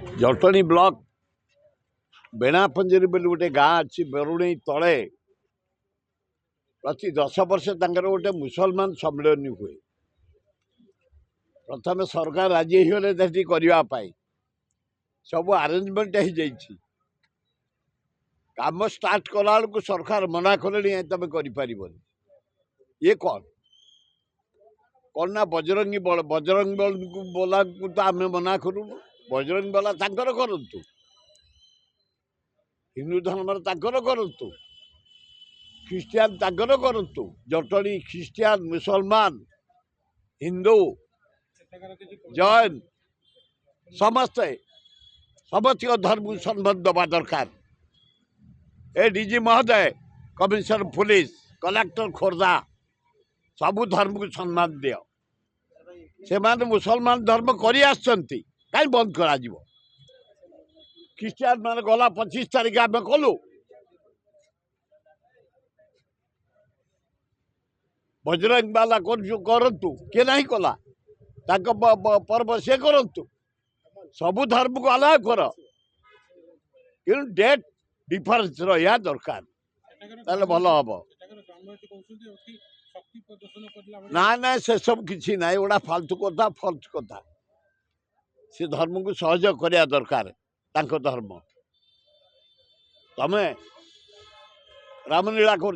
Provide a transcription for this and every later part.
Jatni block बेणापंजरी बोली गोटे गाँ अच्छी बरुणी तले प्रति 10 वर्ष गोटे मुसलमान सम्मेलन हुए। प्रथम सरकार राजी होले करने सब आरेंजमेंट हो जाइए। काम स्टार्ट कला बेलू सरकार मना कले तुम कर ये कौन कौन ना बजरंगी बला को तो आम मना करूँ। बजरंगी बला तांकर करतु, हिंदू धर्म करतु, ख्रीस्टियान तांकर करतु, जटणी ख्रीस्टियान मुसलमान हिंदू जैन समस्ते समस्त धर्म सम्मान दबा दरकार। ए डीजी महोदय, कमिशनर पुलिस, कलेक्टर खोर्धा सबू धर्म को सम्मान दियो। से मुसलमान धर्म करी आसछंती कहीं बंद करा जीवो। ख्रीस्टियान मान गला 25 तारीख आम कलु बजरंग बाला करतु किए ना कला पर्व से करतु। सबू धर्म को अलग कर कि डेट डिफरेंस रहा दरकार भल हम ना ना से सब किसी ना गोटा फालतू कथा फल्स कथा। से धर्म को सहयोग करने दरकार धर्म। तमें रामलीला कर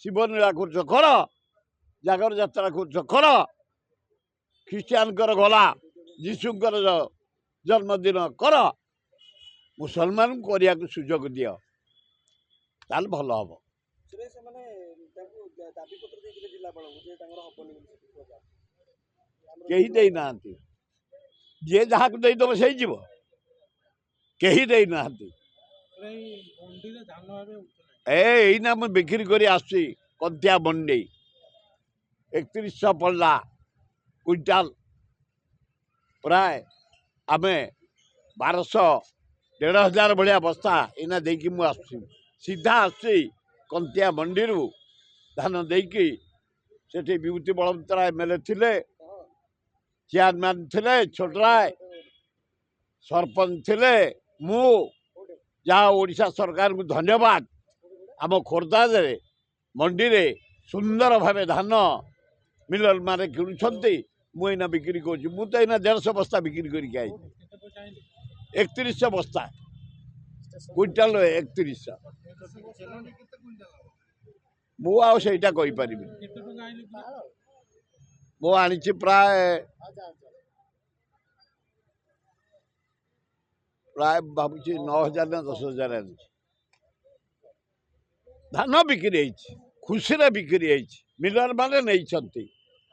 शिवलीला कर जागर यात्रा कर ख्रीस्टियान गला जीशुकर जन्मदिन कर मुसलमान को करने को सुजोग दि ताल भल हम। कहीं दे ना जे जहाँ को देदेव से जीव कहीं दे ना एना मुझे बिक्री कर कंतिया मंडी 3100 पड़ा क्विंटाल प्राय आम 1200-1500 भाया बस्ता इना देकी मुझे सीधा आसी कंतिया मंडी धान देकी सेठी विभूति बलवंतराय एमएलए थिले, चेयरमैन थिले, छोटराय सरपंच थिले, मु जहाँ ओडिशा सरकार को धन्यवाद। आम खोर्धा मंडी रे सुंदर भावे धान मिलर माने किणुंट मुना बिक्री कर तो यहाँ 150 बस्ता बिक्री कर 3100 बस्ता क्विंटाल 3100 मुझा कहीपरि मु आनी प्राय प्राय भावुँ 9000 ना 10000 आनी धान बिक्री खुशी बिक्री मिलर माने नहीं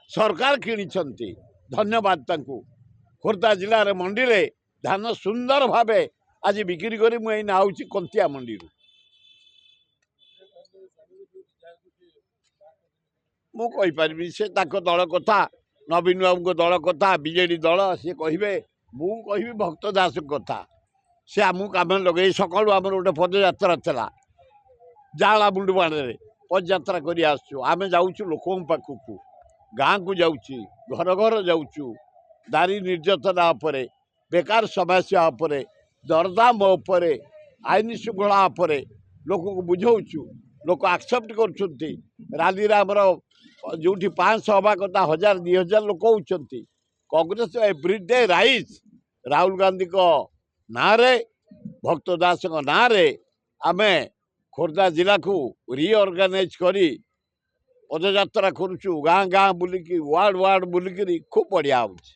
सरकार किणी धन्यवाद तांकु। खोर्धा जिले में मंडी रे धान सुंदर भावे आज बिक्री करी मुझे आऊँगी कंतिया मंडी मु कहीपरि से दल कथा नवीन बाबू को दल कथा बीजेडी दल सी कहे मु कहि भक्त दास कथा से आमको आम लगे सकालू आम गोटे पदयात्रा चला जाला बुंडू बाड़े पदयात्रा कर आम जाऊँ लोकों पाखक गाँ को जाऊँ घर घर जाऊँ दारी निर्यातना उपरे बेकार समस्या उपरे दरदाम उपरे आईन श्रृंखला उपरे लोक को बुझाऊँ लोक एक्सेप्ट कर राली जो 500 हवा कथा 1000-2000 लोक होती कांग्रेस एवरीडे राइज राहुल गांधी को ना रे भक्त दास ना रे आम खोर्धा जिला को रिअर्गानाइज करी पदयात्रा करुचु गाँ गाँ बुलिकी वार्ड वार्ड बुलिकी खूब बढ़िया होची।